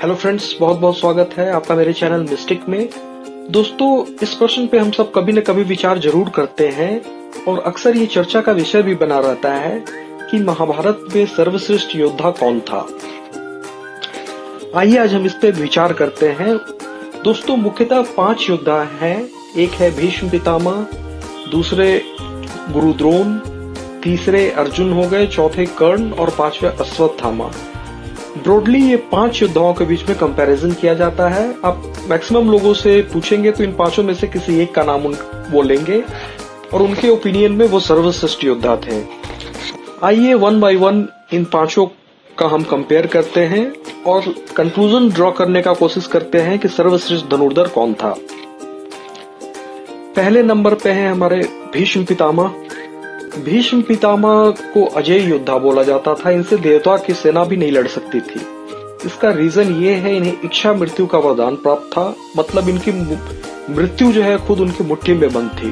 Hello friends, बहुत बहुत स्वागत है आपका मेरे चैनल मिस्टिक में। दोस्तों, इस प्रश्न पे हम सब कभी न कभी विचार जरूर करते हैं और अक्सर ये चर्चा का विषय भी बना रहता है कि महाभारत में सर्वश्रेष्ठ योद्धा कौन था। आइए आज हम इस पे विचार करते हैं। दोस्तों, मुख्यतः 5 योद्धा हैं। एक है भीष्म पितामह, दूसरे गुरु द्रोण, तीसरे अर्जुन हो गए, चौथे कर्ण और 5वें अश्वत्थामा। ब्रॉडली ये 5 योद्धाओं के बीच में कंपैरिजन किया जाता है। आप मैक्सिमम लोगों से पूछेंगे तो इन 5 में से किसी एक का नाम बोलेंगे और उनके ओपिनियन में वो सर्वश्रेष्ठ योद्धा थे। आइए वन बाय वन इन 5 का हम कंपेयर करते हैं और कंक्लूजन ड्रॉ करने का कोशिश करते हैं कि सर्वश्रेष्ठ धनुर्धर कौन था। पहले नंबर पे है हमारे भीष्म पितामह। भीष्म पितामह को अजय योद्धा बोला जाता था। इनसे देवता की सेना भी नहीं लड़ सकती थी। इसका रीजन ये है, इन्हें इच्छा मृत्यु का वरदान प्राप्त था। मतलब इनकी मृत्यु जो है खुद उनकी मुट्ठी में बंद थी।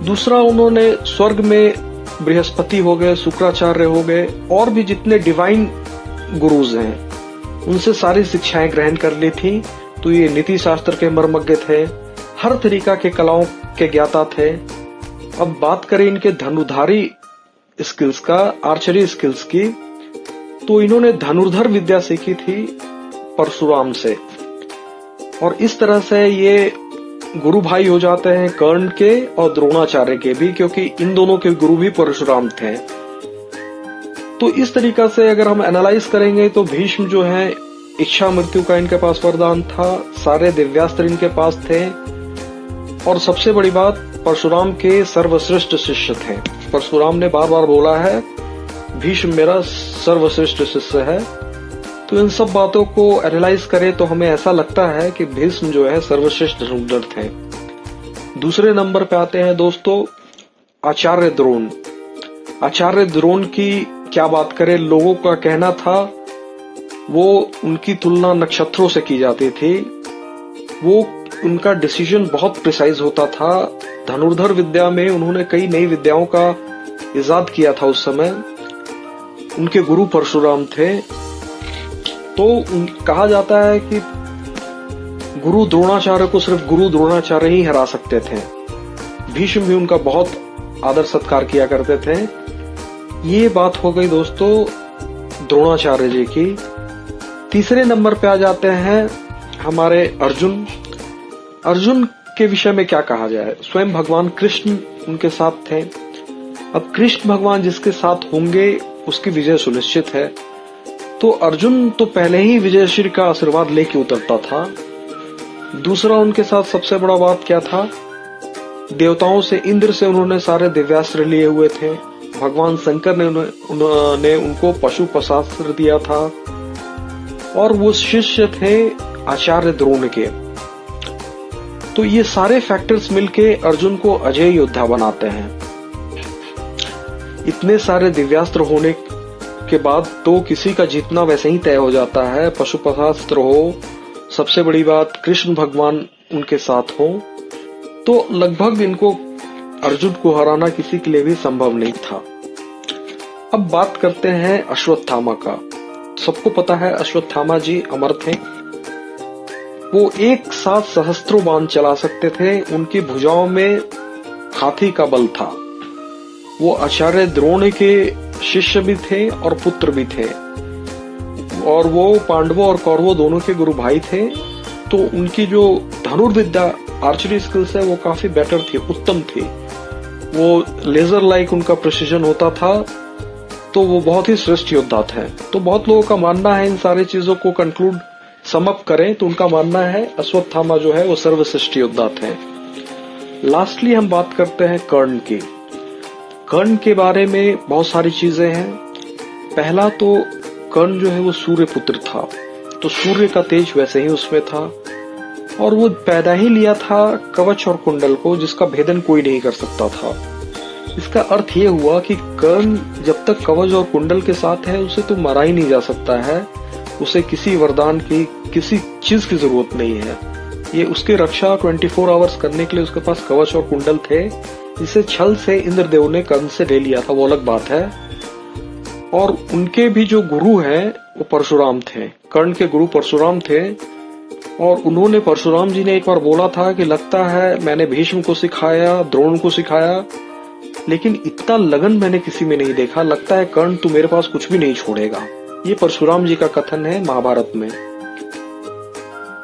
दूसरा, उन्होंने स्वर्ग में बृहस्पति हो गए, शुक्राचार्य हो गए और भी जितने डिवाइन गुरुज हैं उनसे सारी शिक्षाएं ग्रहण कर ली थी। तो ये नीति शास्त्र के मर्मज्ञ थे, हर तरीका के कलाओं के ज्ञाता थे। अब बात करें इनके धनुर्धारी स्किल्स का, आर्चरी स्किल्स की, तो इन्होंने धनुर्धर विद्या सीखी थी परशुराम से और इस तरह से ये गुरु भाई हो जाते हैं कर्ण के और द्रोणाचार्य के भी, क्योंकि इन दोनों के गुरु भी परशुराम थे। तो इस तरीका से अगर हम एनालाइज करेंगे तो भीष्म जो है इच्छा मृत्यु का इनके पास वरदान था, सारे दिव्यास्त्र इनके पास थे और सबसे बड़ी बात, परशुराम के सर्वश्रेष्ठ शिष्य थे। परशुराम ने बार बार बोला है भीष्म मेरा सर्वश्रेष्ठ शिष्य है। तो इन सब बातों को एनालाइज करें तो हमें ऐसा लगता है कि भीष्म जो है सर्वश्रेष्ठ धनुर्धर थे। दूसरे नंबर पे आते हैं दोस्तों आचार्य द्रोण। आचार्य द्रोण की क्या बात करें, लोगों का कहना था वो उनकी तुलना नक्षत्रों से की जाती थी। वो उनका डिसीजन बहुत प्रिसाइज होता था। धनुर्धर विद्या में उन्होंने कई नई विद्याओं का इजाद किया था उस समय। उनके गुरु परशुराम थे। तो कहा जाता है कि गुरु द्रोणाचार्य को सिर्फ गुरु द्रोणाचार्य ही हरा सकते थे। भीष्म भी उनका बहुत आदर सत्कार किया करते थे। ये बात हो गई दोस्तों द्रोणाचार्य जी की। तीसरे नंबर पे आ जाते हैं हमारे अर्जुन। अर्जुन के विषय में क्या कहा जाए, स्वयं भगवान कृष्ण उनके साथ थे। अब कृष्ण भगवान जिसके साथ होंगे उसकी विजय सुनिश्चित है। तो अर्जुन तो पहले ही विजयश्री का आशीर्वाद लेके उतरता था। दूसरा, उनके साथ सबसे बड़ा बात क्या था, देवताओं से, इंद्र से उन्होंने सारे दिव्यास्त्र लिए हुए थे। भगवान शंकर ने उनको पशुपशास्त्र दिया था और वो शिष्य थे आचार्य द्रोण के। तो ये सारे फैक्टर्स मिलके अर्जुन को अजय योद्धा बनाते हैं। इतने सारे दिव्यास्त्र होने के बाद तो किसी का जीतना वैसे ही तय हो जाता है। पशुपशास्त्र हो, सबसे बड़ी बात कृष्ण भगवान उनके साथ हो, तो लगभग इनको अर्जुन को हराना किसी के लिए भी संभव नहीं था। अब बात करते हैं अश्वत्थामा का। सबको पता है अश्वत्थामा जी अमर थे। वो एक साथ सहस्त्रों बाण चला सकते थे। उनकी भुजाओं में हाथी का बल था। वो आचार्य द्रोण के शिष्य भी थे और पुत्र भी थे और वो पांडवों और कौरवों दोनों के गुरु भाई थे। तो उनकी जो धनुर्विद्या आर्चरी स्किल्स है वो काफी बेटर थी, उत्तम थी। वो लेजर लाइक उनका प्रिसीजन होता था। तो वो बहुत ही श्रेष्ठ योद्धा थे। तो बहुत लोगों का मानना है, इन सारी चीजों को कंक्लूड समअप करें तो उनका मानना है अश्वत्थामा जो है वो सर्वश्रेष्ठ योद्धा थे। लास्टली हम बात करते हैं कर्ण की। कर्ण के बारे में बहुत सारी चीजें हैं। पहला तो कर्ण जो है वो सूर्य पुत्र था, तो सूर्य का तेज वैसे ही उसमें था और वो पैदा ही लिया था कवच और कुंडल को, जिसका भेदन कोई नहीं कर सकता था। इसका अर्थ ये हुआ कि कर्ण जब तक कवच और कुंडल के साथ है उसे तो मारा ही नहीं जा सकता है। उसे किसी वरदान की, किसी चीज की जरूरत नहीं है। ये उसकी रक्षा 24 आवर्स करने के लिए उसके पास कवच और कुंडल थे, जिसे छल से इंद्रदेव ने कर्ण से ले लिया था, वो अलग बात है। और उनके भी जो गुरु हैं वो परशुराम थे। कर्ण के गुरु परशुराम थे और उन्होंने, परशुराम जी ने एक बार बोला था कि लगता है मैंने भीष्म को सिखाया, द्रोण को सिखाया, लेकिन इतना लगन मैंने किसी में नहीं देखा, लगता है कर्ण तू मेरे पास कुछ भी नहीं छोड़ेगा। ये परशुराम जी का कथन है महाभारत में।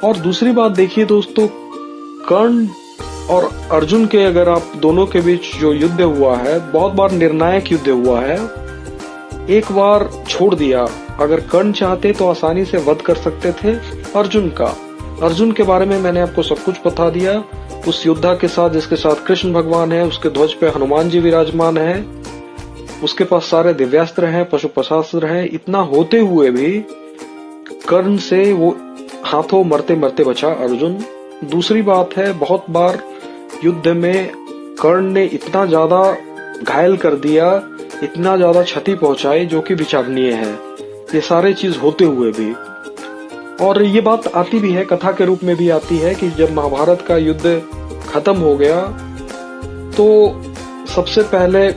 और दूसरी बात देखिए दोस्तों, कर्ण और अर्जुन के, अगर आप दोनों के बीच जो युद्ध हुआ है, बहुत बार निर्णायक युद्ध हुआ है। एक बार छोड़ दिया, अगर कर्ण चाहते तो आसानी से वध कर सकते थे अर्जुन का। अर्जुन के बारे में मैंने आपको सब कुछ बता दिया। उस योद्धा के साथ जिसके साथ कृष्ण भगवान है, उसके ध्वज पे हनुमान जी विराजमान है, उसके पास सारे दिव्यास्त्र हैं, पशुपशास्त्र हैं, इतना होते हुए भी कर्ण से वो हाथों मरते मरते बचा अर्जुन। दूसरी बात है, बहुत बार युद्ध में कर्ण ने इतना ज्यादा घायल कर दिया, इतना ज्यादा क्षति पहुंचाई जो कि विचारणीय है, ये सारे चीज होते हुए भी। और ये बात आती भी है, कथा के रूप में भी आती है कि जब महाभारत का युद्ध खत्म हो गया तो सबसे पहले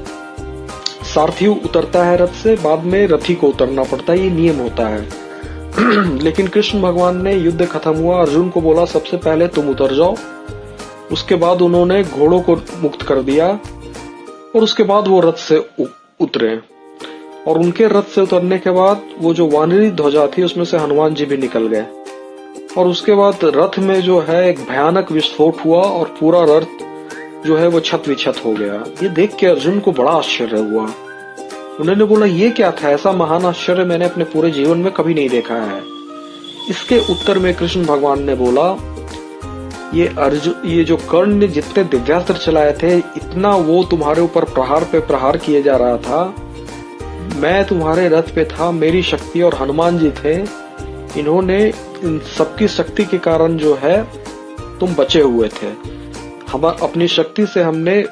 सारथी उतरता है रथ से, बाद में रथी को उतरना पड़ता है, ये नियम होता है। लेकिन कृष्ण भगवान ने युद्ध खत्म हुआ, अर्जुन को बोला सबसे पहले तुम उतर जाओ। उसके बाद उन्होंने घोड़ों को मुक्त कर दिया और उसके बाद वो रथ से उतरे। और उनके रथ से उतरने के बाद वो जो वानरी ध्वजा थी उसमें से हनुमान जी भी निकल गए। और उसके बाद रथ में जो है एक भयानक विस्फोट हुआ और पूरा रथ जो है वो छत विछत हो गया। ये देख के अर्जुन को बड़ा आश्चर्य हुआ। उन्होंने बोला ये क्या था, ऐसा महान आश्चर्य मैंने अपने पूरे जीवन में कभी नहीं देखा है। इसके उत्तर में कृष्ण भगवान ने बोला, ये जो कर्ण ने जितने दिव्यास्त्र चलाए थे, इतना वो तुम्हारे ऊपर प्रहार पे प्रहार किए जा रहा था, मैं तुम्हारे रथ पे था, मेरी शक्ति और हनुमान जी थे, इन्होंने इन सबकी शक्ति के कारण जो है तुम बचे हुए थे। हम अपनी शक्ति से हमने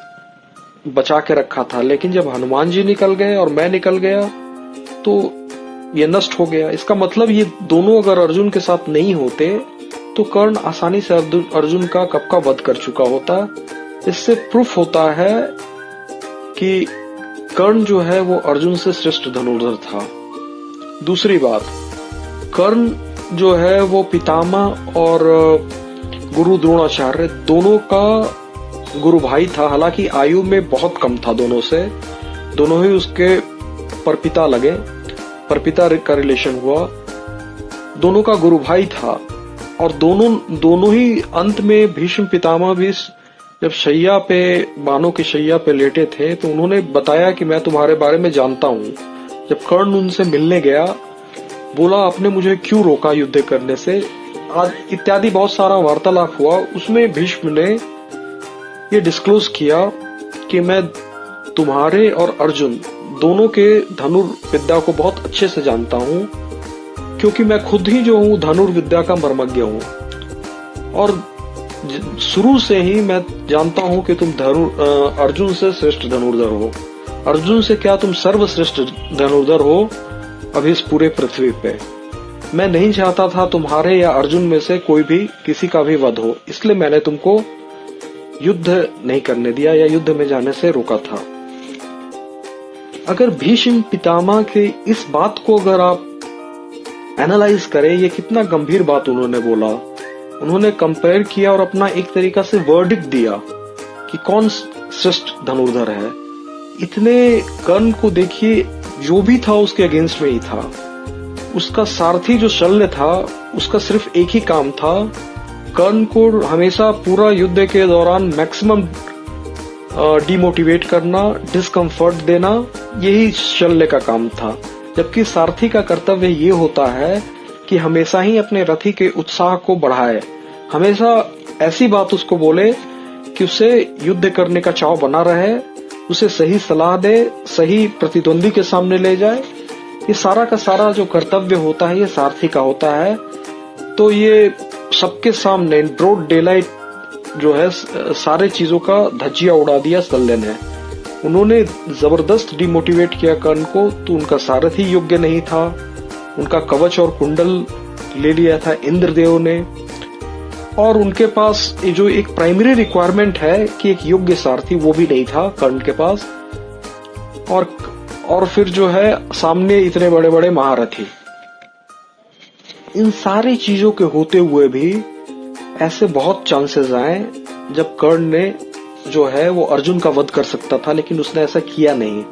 बचा के रखा था, लेकिन जब हनुमान जी निकल गए और मैं निकल गया तो ये नष्ट हो गया। इसका मतलब ये दोनों अगर अर्जुन के साथ नहीं होते तो कर्ण आसानी से अर्जुन का कब का वध कर चुका होता। इससे प्रूफ होता है कि कर्ण जो है वो अर्जुन से श्रेष्ठ धनुर्धर था। दूसरी बात, कर्ण जो है वो पितामह और गुरु द्रोणाचार्य दोनों का गुरु भाई था। हालांकि आयु में बहुत कम था दोनों से, दोनों ही उसके परपिता लगे, परपिता का रिलेशन हुआ, दोनों का गुरु भाई था। और दोनों ही अंत में भीष्म पितामह भी जब शैया पे, बाणों की शैया पे लेटे थे तो उन्होंने बताया कि मैं तुम्हारे बारे में जानता हूँ। जब कर्ण उनसे मिलने गया, बोला आपने मुझे क्यों रोका युद्ध करने से, आज इत्यादि बहुत सारा वार्तालाप हुआ। उसमें भीष्म ने ये डिस्क्लोज किया कि मैं तुम्हारे और अर्जुन दोनों के धनुर्विद्या को बहुत अच्छे से जानता हूँ, क्योंकि मैं खुद ही जो हूँ धनुर्विद्या का मर्मज्ञ हूँ। और शुरू से ही मैं जानता हूँ कि तुम अर्जुन से श्रेष्ठ धनुर्धर हो। अर्जुन से क्या, तुम सर्वश्रेष्ठ धनुर्धर हो अभी इस पूरे पृथ्वी पे। मैं नहीं चाहता था तुम्हारे या अर्जुन में से कोई भी किसी का भी वध हो, इसलिए मैंने तुमको युद्ध नहीं करने दिया या युद्ध में जाने से रोका था। अगर भीष्म पितामह के इस बात को अगर आप एनालाइज करें, ये कितना गंभीर बात उन्होंने बोला। उन्होंने कंपेयर किया और अपना एक तरीका से वर्डिक्ट दिया कि कौन श्रेष्ठ धनुर्धर है। इतने कर्ण को देखिए, जो भी था उसके अगेंस्ट में ही था। उसका सारथी जो शल्य था, उसका सिर्फ एक ही काम था, कर्ण को हमेशा पूरा युद्ध के दौरान मैक्सिमम डिमोटिवेट करना, डिस्कम्फर्ट देना, यही शल्य का काम था। जबकि सारथी का कर्तव्य ये होता है कि हमेशा ही अपने रथी के उत्साह को बढ़ाए, हमेशा ऐसी बात उसको बोले कि उसे युद्ध करने का चाव बना रहे, उसे सही सलाह दे, सही प्रतिद्वंदी के सामने ले जाए। ये सारा का सारा जो कर्तव्य होता है ये सारथी का होता है। तो ये सबके सामने ब्रॉड डेलाइट जो है सारे चीजों का धज्जिया उड़ा दिया शल्य ने। उन्होंने जबरदस्त डिमोटिवेट किया कर्ण को। तो उनका सारथी योग्य नहीं था, उनका कवच और कुंडल ले लिया था इंद्रदेव ने, और उनके पास ये जो एक प्राइमरी रिक्वायरमेंट है कि एक योग्य सारथी, वो भी नहीं था कर्ण के पास। और फिर जो है सामने इतने बड़े बड़े महारथी। इन सारी चीजों के होते हुए भी ऐसे बहुत चांसेस आए जब कर्ण ने जो है वो अर्जुन का वध कर सकता था, लेकिन उसने ऐसा किया नहीं।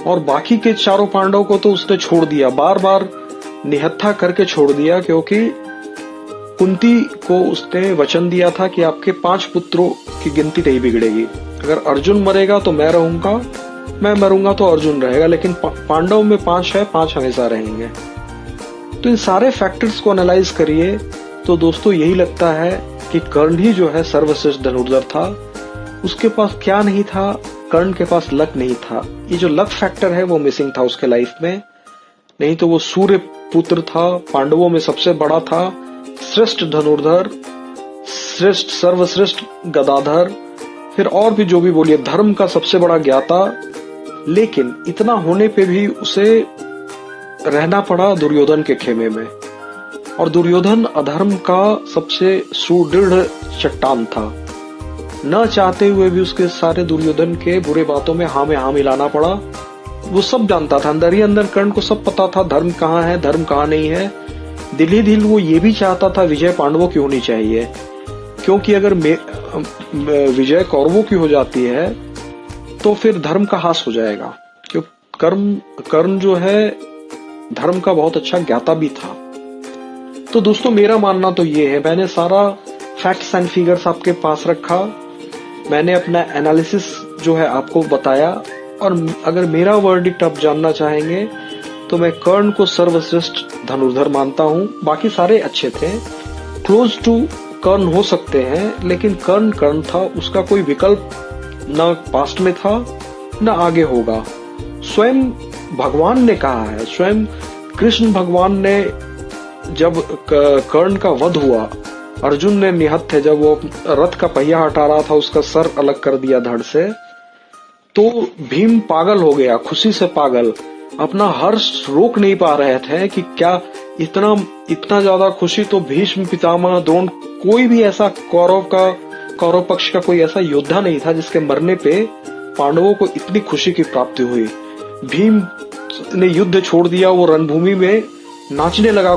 और बाकी के चारों पांडवों को तो उसने छोड़ दिया, बार बार निहत्था करके छोड़ दिया, क्योंकि कुंती को उसने वचन दिया था कि आपके 5 पुत्रों की गिनती नहीं बिगड़ेगी। अगर अर्जुन मरेगा तो मैं रहूंगा, मैं मरूंगा तो अर्जुन रहेगा, लेकिन पांडव में 5 है, 5 हमेशा रहेंगे। तो इन सारे फैक्टर्स को एनालाइज करिए तो दोस्तों यही लगता है कि कर्ण ही जो है सर्वश्रेष्ठ धनुर्धर था। उसके पास क्या नहीं था? कर्ण के पास लक नहीं था। ये जो लक फैक्टर है वो मिसिंग था उसके लाइफ में, नहीं तो वो सूर्य पुत्र था, पांडवों में सबसे बड़ा था, श्रेष्ठ धनुर्धर, श्रेष्ठ सर्वश्रेष्ठ गदाधर, फिर और भी जो भी बोलिए, धर्म का सबसे बड़ा ज्ञाता। लेकिन इतना होने पे भी उसे रहना पड़ा दुर्योधन के खेमे में, और दुर्योधन अधर्म का सबसे सुदृढ़ चट्टान था। न चाहते हुए भी उसके सारे दुर्योधन के बुरे बातों में हाँ मिलाना पड़ा। वो सब जानता था, अंदर ही अंदर कर्ण को सब पता था धर्म कहाँ है, धर्म कहाँ नहीं है। दिल ही दिल वो ये भी चाहता था विजय पांडवों की होनी चाहिए, क्योंकि अगर विजय कौरवों की हो जाती है तो फिर धर्म का हास हो जाएगा। क्यों? कर्ण जो है धर्म का बहुत अच्छा ज्ञाता भी था। तो दोस्तों मेरा मानना तो ये है, मैंने सारा फैक्ट्स एंड फिगर्स आपके पास रखा, मैंने अपना एनालिसिस जो है आपको बताया, और अगर मेरा वर्डिक्ट आप जानना चाहेंगे तो मैं कर्ण को सर्वश्रेष्ठ धनुर्धर मानता हूं। बाकी सारे अच्छे थे, क्लोज टू कर्ण हो सकते हैं, लेकिन कर्ण था, उसका कोई विकल्प न पास्ट में था न आगे होगा। स्वयं भगवान ने कहा है, स्वयं कृष्ण भगवान ने, जब कर्ण का वध हुआ, अर्जुन ने निहत्थे जब वो रथ का पहिया हटा रहा था, उसका सर अलग कर दिया धड़ से, तो भीम पागल हो गया, खुशी से पागल, अपना हर्ष रोक नहीं पा रहे थे कि क्या इतना ज्यादा खुशी तो भीष्म पितामह द्रोण, कोई भी ऐसा कौरव पक्ष का कोई ऐसा योद्धा नहीं था जिसके मरने पे पांडवों को इतनी खुशी की प्राप्ति हुई। भीम ने युद्ध छोड़ दिया, वो रणभूमि में नाचने लगा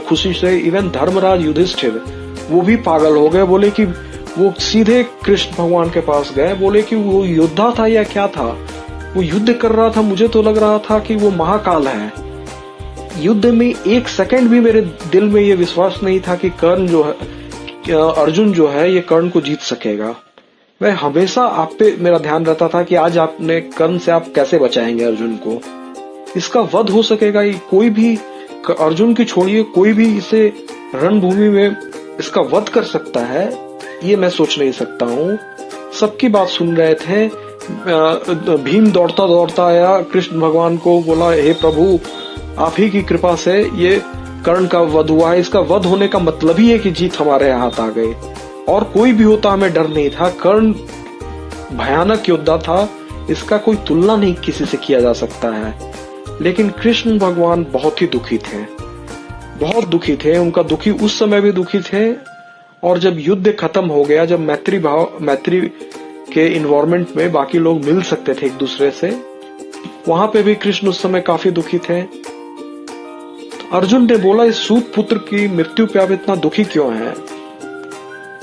खुशी से। इवन धर्मराज युधिष्ठिर वो भी पागल हो गए, बोले कि वो सीधे कृष्ण भगवान के पास गए, बोले कि वो योद्धा था या क्या था, वो युद्ध कर रहा था, मुझे तो लग रहा था कि वो महाकाल है। युद्ध में 1 सेकंड भी मेरे दिल में ये विश्वास नहीं था कि अर्जुन जो है ये कर्ण को जीत सकेगा। मैं हमेशा आप पे मेरा ध्यान रहता था कि आज आपने कर्ण से आप कैसे बचाएंगे अर्जुन को, इसका वध हो सकेगा। कोई भी अर्जुन की छोड़िए, कोई भी इसे रणभूमि में इसका वध कर सकता है, ये मैं सोच नहीं सकता हूँ। सबकी बात सुन रहे थे। भीम दौड़ता दौड़ता आया, कृष्ण भगवान को बोला, हे प्रभु आप ही की कृपा से ये कर्ण का वध हुआ है। इसका वध होने का मतलब ही है कि जीत हमारे हाथ आ गई, और कोई भी होता हमें डर नहीं था। कर्ण भयानक योद्धा था, इसका कोई तुलना नहीं किसी से किया जा सकता है। लेकिन कृष्ण भगवान बहुत ही दुखी थे, बहुत दुखी थे। उनका दुखी उस समय भी दुखी थे, और जब युद्ध खत्म हो गया, जब मैत्री के इन्वायरमेंट में बाकी लोग मिल सकते थे एक दूसरे से, वहां पे भी कृष्ण उस समय काफी दुखी थे। तो अर्जुन ने बोला, इस सूत पुत्र की मृत्यु पे आप इतना दुखी क्यों हैं?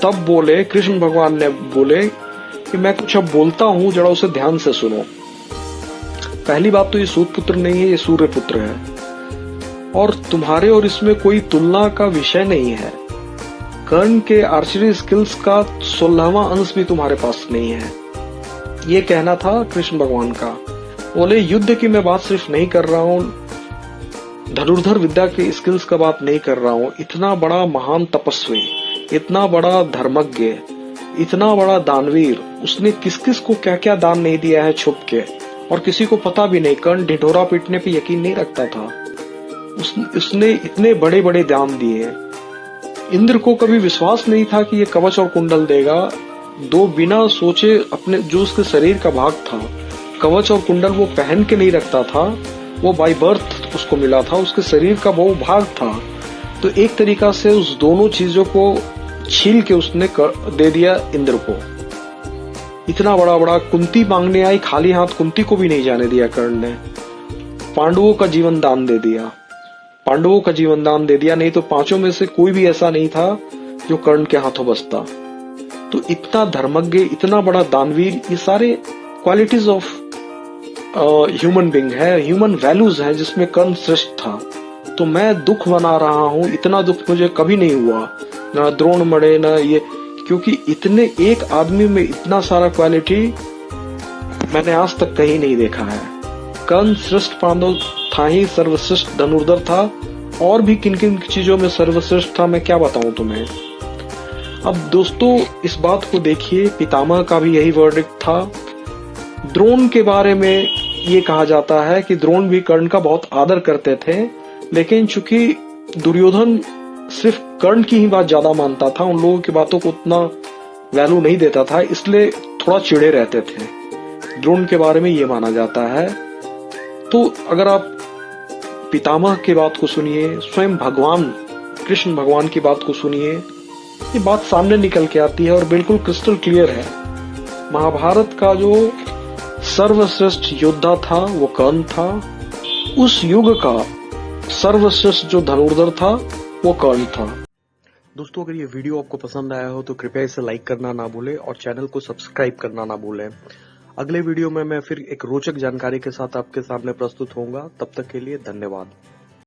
तब बोले, कृष्ण भगवान ने बोले कि मैं कुछ अब बोलता हूं, जरा उसे ध्यान से सुनो। पहली बात तो ये सूत पुत्र नहीं है, ये सूर्य पुत्र है, और तुम्हारे और इसमें कोई तुलना का विषय नहीं है। कर्ण के आर्चरी स्किल्स का 16वां अंश भी तुम्हारे पास नहीं है। ये कहना था कृष्ण भगवान का। बोले, युद्ध की मैं बात सिर्फ नहीं कर रहा हूँ, धनुर्धर विद्या के स्किल्स का बात नहीं कर रहा हूँ। इतना बड़ा महान तपस्वी, इतना बड़ा धर्मज्ञ, इतना बड़ा दानवीर, उसने किस किस को क्या क्या दान नहीं दिया है छुप के, और किसी को पता भी नहीं। कर्ण ढिढोरा पीटने पे यकीन नहीं रखता था, उसने इतने बड़े बड़े दान दिए। इंद्र को कभी विश्वास नहीं था कि ये कवच और कुंडल देगा। 2 बिना सोचे अपने, जो उसके शरीर का भाग था, कवच और कुंडल वो पहन के नहीं रखता था, वो बाय बर्थ उसको मिला था, उसके शरीर का वो भाग था। तो एक तरीका से उस दोनों चीजों को छील के उसने दे दिया इंद्र को। इतना बड़ा बड़ा कुंती मांगने आई, खाली हाथ कुंती को भी नहीं जाने दिया कर्ण ने। पांडवों का जीवन दान दे दिया। पांडवों का जीवन दान दे दिया, नहीं तो पांचों में से कोई भी ऐसा नहीं था जो कर्ण के हाथों बसता। तो इतना धर्मज्ञ, इतना बड़ा दानवीर, ये सारे क्वालिटीज ऑफ ह्यूमन बीइंग है, ह्यूमन वैल्यूज है, जिसमें कर्ण श्रेष्ठ था। तो मैं दुख मना रहा हूं, इतना दुख मुझे कभी नहीं हुआ, ना द्रोण मरे ना ये, क्योंकि इतने एक आदमी में इतना सारा क्वालिटी मैंने आज तक कहीं नहीं देखा है। कर्ण श्रेष्ठ पांडव था ही, सर्वश्रेष्ठ धनुर्धर था, और भी किन किन चीजों में सर्वश्रेष्ठ था मैं क्या बताऊं तुम्हें। अब दोस्तों इस बात को देखिए, पितामह का भी यही वर्डिक्ट था। द्रोण के बारे में ये कहा जाता है कि द्रोण भी कर्ण का बहुत आदर करते थे, लेकिन चूंकि दुर्योधन सिर्फ कर्ण की ही बात ज्यादा मानता था, उन लोगों की बातों को उतना वैल्यू नहीं देता था, इसलिए थोड़ा चिढ़े रहते थे। द्रोण के बारे में ये माना जाता है। तो अगर आप पितामह की बात को सुनिए, स्वयं भगवान कृष्ण भगवान की बात को सुनिए, ये बात सामने निकल के आती है और बिल्कुल क्रिस्टल क्लियर है। महाभारत का जो सर्वश्रेष्ठ योद्धा था वो कर्ण था, उस युग का सर्वश्रेष्ठ जो धनुर्धर था वो कर्ण था। दोस्तों अगर ये वीडियो आपको पसंद आया हो तो कृपया इसे लाइक करना ना भूलें और चैनल को सब्सक्राइब करना ना भूलें। अगले वीडियो में मैं फिर एक रोचक जानकारी के साथ आपके सामने प्रस्तुत होऊंगा। तब तक के लिए धन्यवाद।